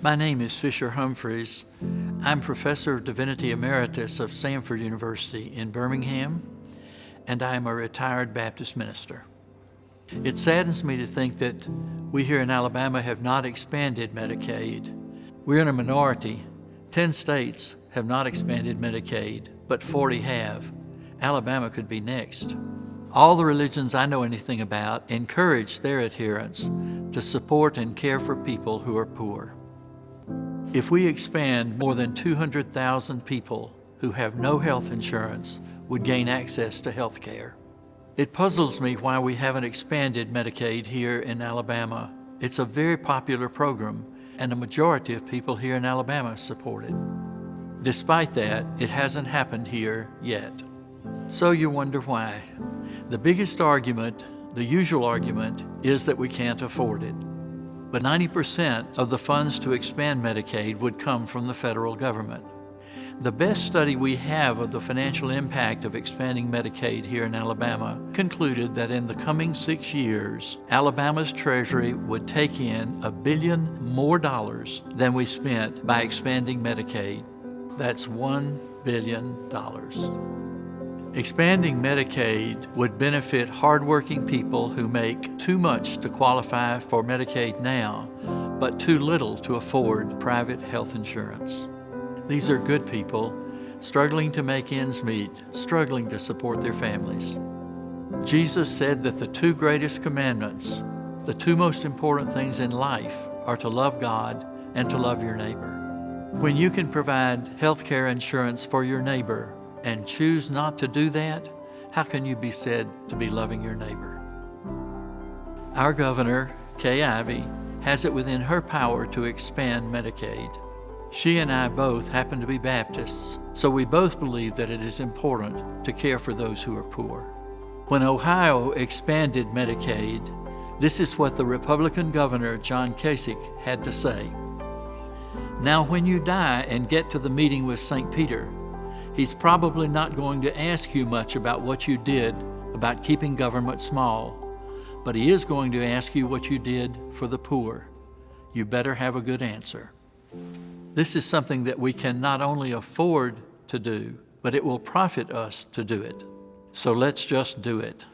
My name is Fisher Humphreys. I'm Professor of Divinity Emeritus of Samford University in Birmingham, and I am a retired Baptist minister. It saddens me to think that we here in Alabama have not expanded Medicaid. We're in a minority. 10 states have not expanded Medicaid, but 40 have. Alabama could be next. All the religions I know anything about encourage their adherents to support and care for people who are poor. If we expand, more than 200,000 people who have no health insurance would gain access to health care. It puzzles me why we haven't expanded Medicaid here in Alabama. It's a very popular program, and a majority of people here in Alabama support it. Despite that, it hasn't happened here yet. So you wonder why. The biggest argument, the usual argument, is that we can't afford it. But 90% of the funds to expand Medicaid would come from the federal government. The best study we have of the financial impact of expanding Medicaid here in Alabama concluded that in the coming 6 years, Alabama's Treasury would take in $1 billion more than we spent by expanding Medicaid. That's $1 billion. Expanding Medicaid would benefit hardworking people who make too much to qualify for Medicaid now, but too little to afford private health insurance. These are good people, struggling to make ends meet, struggling to support their families. Jesus said that the 2 greatest commandments, the 2 most important things in life, are to love God and to love your neighbor. When you can provide health care insurance for your neighbor and choose not to do that, how can you be said to be loving your neighbor? Our governor, Kay Ivey, has it within her power to expand Medicaid. She and I both happen to be Baptists, so we both believe that it is important to care for those who are poor. When Ohio expanded Medicaid, this is what the Republican governor, John Kasich, had to say. Now, when you die and get to the meeting with St. Peter, he's probably not going to ask you much about what you did about keeping government small, but he is going to ask you what you did for the poor. You better have a good answer. This is something that we can not only afford to do, but it will profit us to do it. So let's just do it.